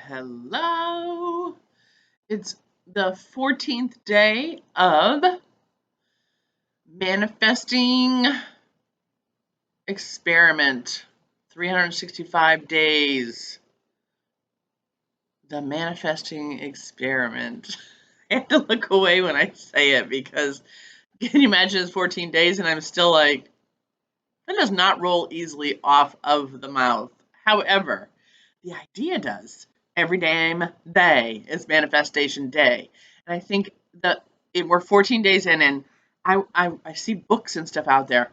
Hello. It's the 14th day of manifesting experiment. 365 days. The manifesting experiment. I have to look away when I say it because can you imagine it's 14 days and I'm still like, that does not roll easily off of the mouth. However, the idea does. Every damn day is manifestation day. And I think that we're 14 days in, and I see books and stuff out there.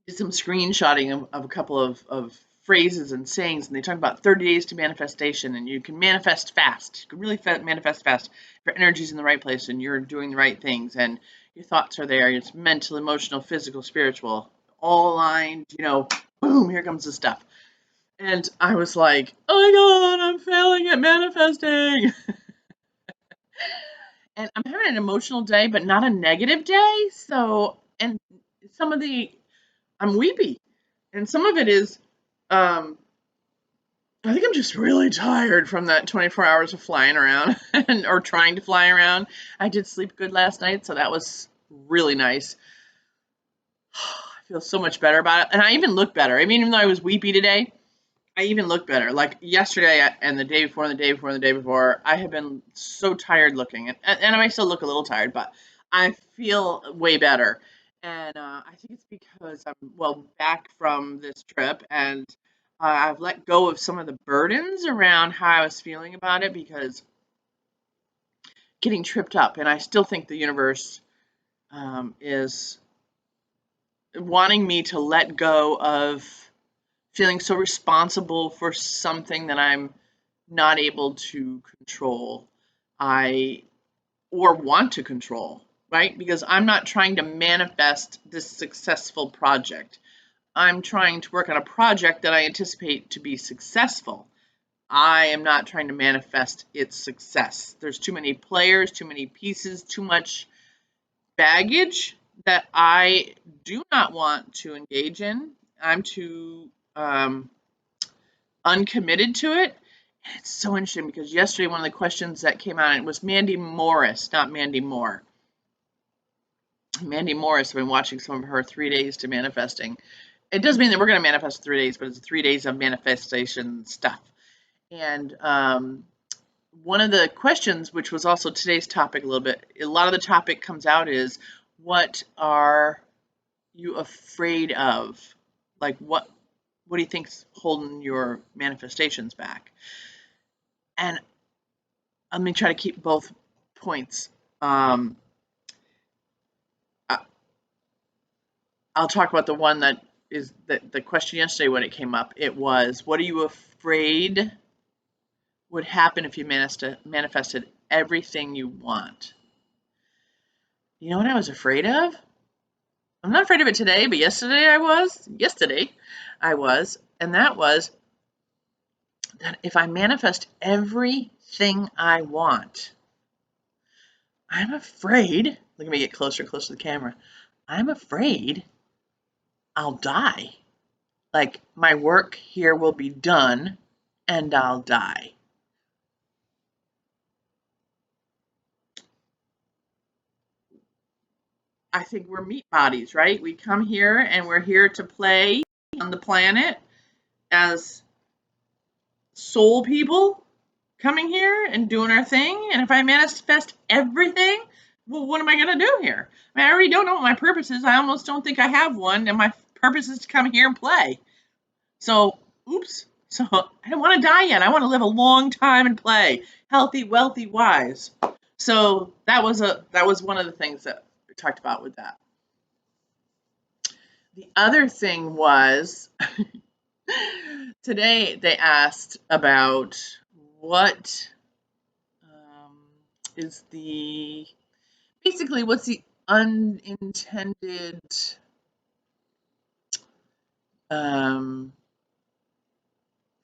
Did some screenshotting of a couple of phrases and sayings, and they talk about 30 days to manifestation, and you can manifest fast. You can really manifest fast if your energy's in the right place and you're doing the right things, and your thoughts are there. It's mental, emotional, physical, spiritual, all aligned. Boom, here comes the stuff. And I was like, oh my God, I'm failing at manifesting. And I'm having an emotional day, but not a negative day. So, and I'm weepy. And some of it is, I think I'm just really tired from that 24 hours of flying around or trying to fly around. I did sleep good last night, so that was really nice. I feel so much better about it. And I even look better. I mean, even though I was weepy today, I even look better. Like yesterday and the day before, and the day before, and the day before, I have been so tired looking. And I might still look a little tired, but I feel way better. And I think it's because I'm back from this trip, and I've let go of some of the burdens around how I was feeling about it because getting tripped up. And I still think the universe is wanting me to let go of feeling so responsible for something that I'm not able to control, or want to control, right? Because I'm not trying to manifest this successful project. I'm trying to work on a project that I anticipate to be successful. I am not trying to manifest its success. There's too many players, too many pieces, too much baggage that I do not want to engage in. I'm too uncommitted to it. And it's so interesting because yesterday one of the questions that came out, it was Mandy Morris, not Mandy Moore. Mandy Morris, I've been watching some of her 3 days to manifesting. It doesn't mean that we're going to manifest 3 days, but it's 3 days of manifestation stuff. And one of the questions, which was also today's topic a little bit, a lot of the topic comes out is, what are you afraid of? Like, what do you think's holding your manifestations back? And let me try to keep both points. I'll talk about the one that is the question yesterday when it came up. It was, what are you afraid would happen if you manifested everything you want? You know what I was afraid of? I'm not afraid of it today, but yesterday I was. And that was that if I manifest everything I want, I'm afraid, look at me get closer to the camera, I'm afraid I'll die. Like, my work here will be done and I'll die. I think we're meat bodies, right? We come here and we're here to play on the planet as soul people coming here and doing our thing. And if I manifest everything, well, what am I going to do here? I mean, I already don't know what my purpose is. I almost don't think I have one. And my purpose is to come here and play. So, oops. So I don't want to die yet. I want to live a long time and play. Healthy, wealthy, wise. So that was one of the things that we talked about with that. The other thing was today they asked about what is what's the unintended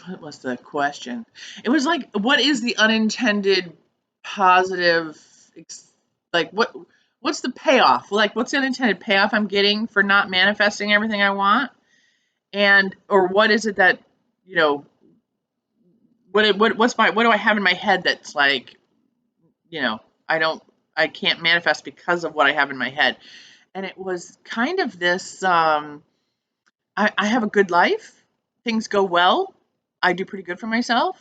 what was the question? It was like, what is the unintended positive, like what's the payoff? Like, what's the unintended payoff I'm getting for not manifesting everything I want? Or what is it that, what do I have in my head that's like, I can't manifest because of what I have in my head. And it was kind of this, I have a good life. Things go well. I do pretty good for myself.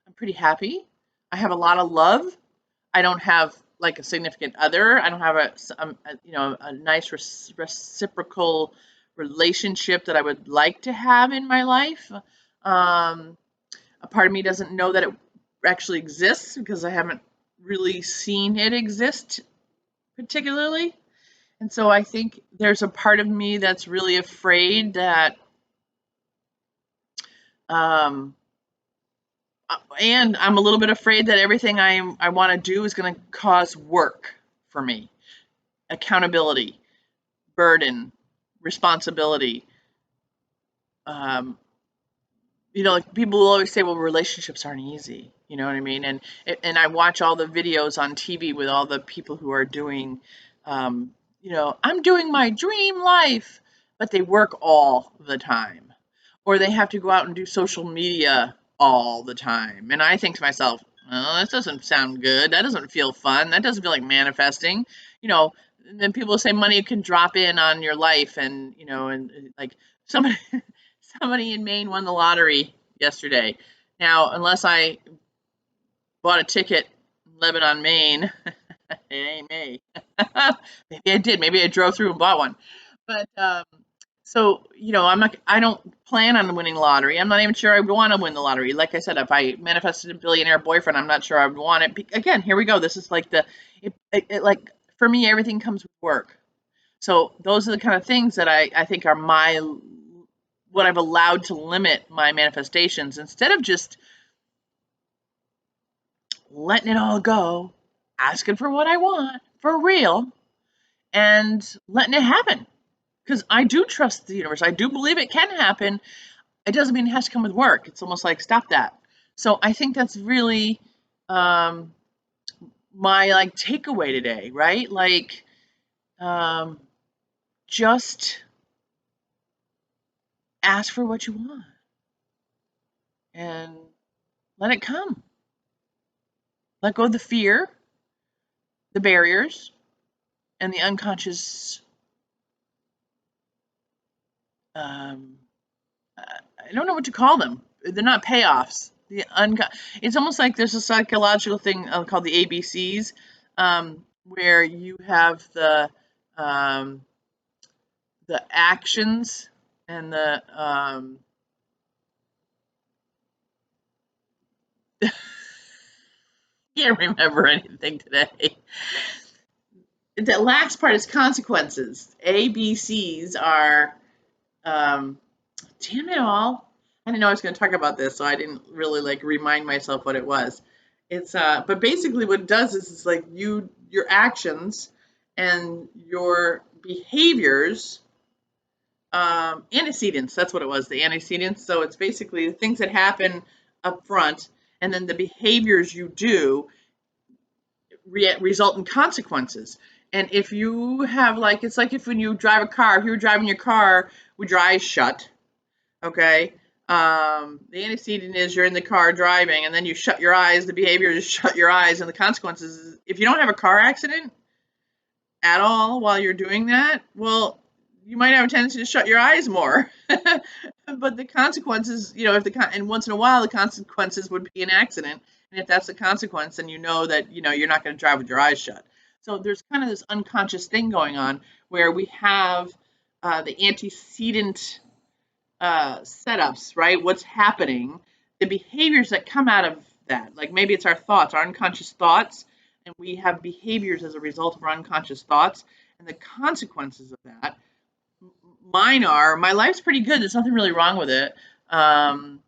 I'm pretty happy. I have a lot of love. I don't have like a significant other. I don't have a nice reciprocal relationship that I would like to have in my life. A part of me doesn't know that it actually exists because I haven't really seen it exist particularly. And so I think there's a part of me that's really afraid that, um, and I'm a little bit afraid that everything I want to do is going to cause work for me, accountability, burden, responsibility. Um, like people will always say, well, relationships aren't easy. You know what I mean? And I watch all the videos on TV with all the people who are doing, I'm doing my dream life, but they work all the time, or they have to go out and do social media all the time. And I think to myself, oh, that doesn't sound good. That doesn't feel fun. That doesn't feel like manifesting. You know, and then people say money can drop in on your life, and like somebody somebody in Maine won the lottery yesterday. Now, unless I bought a ticket in Lebanon, Maine, it ain't me. Maybe I did. Maybe I drove through and bought one. But so I don't plan on winning the lottery. I'm not even sure I want to win the lottery. Like I said, if I manifested a billionaire boyfriend, I'm not sure I would want it. Again, here we go. This is like like for me, everything comes with work. So those are the kind of things that I think are what I've allowed to limit my manifestations instead of just letting it all go, asking for what I want for real, and letting it happen. Because I do trust the universe. I do believe it can happen. It doesn't mean it has to come with work. It's almost like stop that. So I think that's really um, my like takeaway today, right? Like um, just ask for what you want and let it come. Let go of the fear, the barriers, and the unconscious. Um, I don't know what to call them. They're not payoffs. It's almost like there's a psychological thing called the ABCs, where you have um, the actions and the can't remember anything today. The last part is consequences. ABCs are damn it all. I didn't know I was going to talk about this, so I didn't really like remind myself what it was. It's but basically what it does is it's like your actions and your behaviors, antecedents, that's what it was, the antecedents. So it's basically the things that happen up front, and then the behaviors you do result in consequences. And if you have like, it's like if when you drive a car, if you were driving your car with your eyes shut, okay. The antecedent is you're in the car driving and then you shut your eyes. The behavior is shut your eyes, and the consequences is if you don't have a car accident at all while you're doing that, well, you might have a tendency to shut your eyes more. But the consequences, if and once in a while the consequences would be an accident, and if that's the consequence, then you know that you're not going to drive with your eyes shut. So there's kind of this unconscious thing going on where we have the antecedent setups, right? What's happening, the behaviors that come out of that. Like maybe it's our thoughts, our unconscious thoughts, and we have behaviors as a result of our unconscious thoughts, and the consequences of that. Mine are my life's pretty good. There's nothing really wrong with it. Um,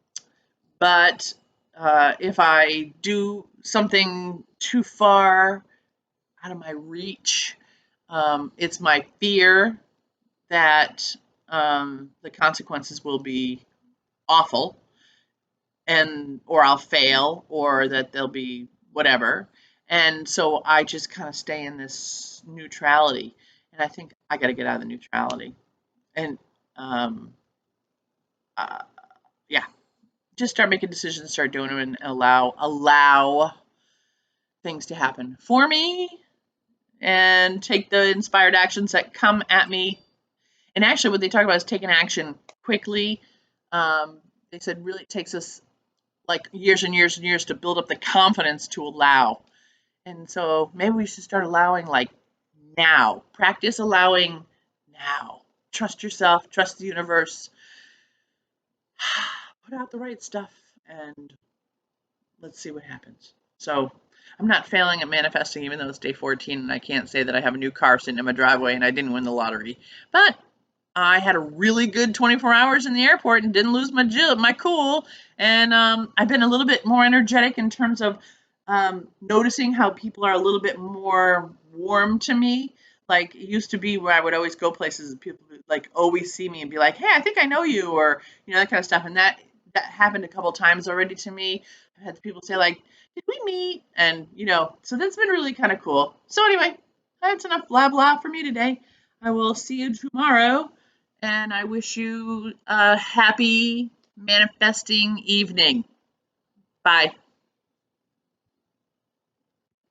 but if I do something too far out of my reach, it's my fear that the consequences will be awful, and or I'll fail, or that they'll be whatever. And so I just kind of stay in this neutrality. And I think I got to get out of the neutrality. And um, uh, yeah, just start making decisions, start doing them, and allow things to happen for me, and take the inspired actions that come at me. And actually, what they talk about is taking action quickly. They said really it takes us like years and years and years to build up the confidence to allow. And so maybe we should start allowing like now. Practice allowing now. Trust yourself, trust the universe. Put out the right stuff and let's see what happens. So I'm not failing at manifesting, even though it's day 14 and I can't say that I have a new car sitting in my driveway and I didn't win the lottery. But I had a really good 24 hours in the airport and didn't lose my cool. And I've been a little bit more energetic in terms of noticing how people are a little bit more warm to me. Like it used to be where I would always go places and people would like always see me and be like, "Hey, I think I know you," or that kind of stuff. And that happened a couple times already to me. I've had people say like, "Did we meet?" And so that's been really kind of cool. So anyway, that's enough blah blah for me today. I will see you tomorrow, and I wish you a happy manifesting evening. Bye.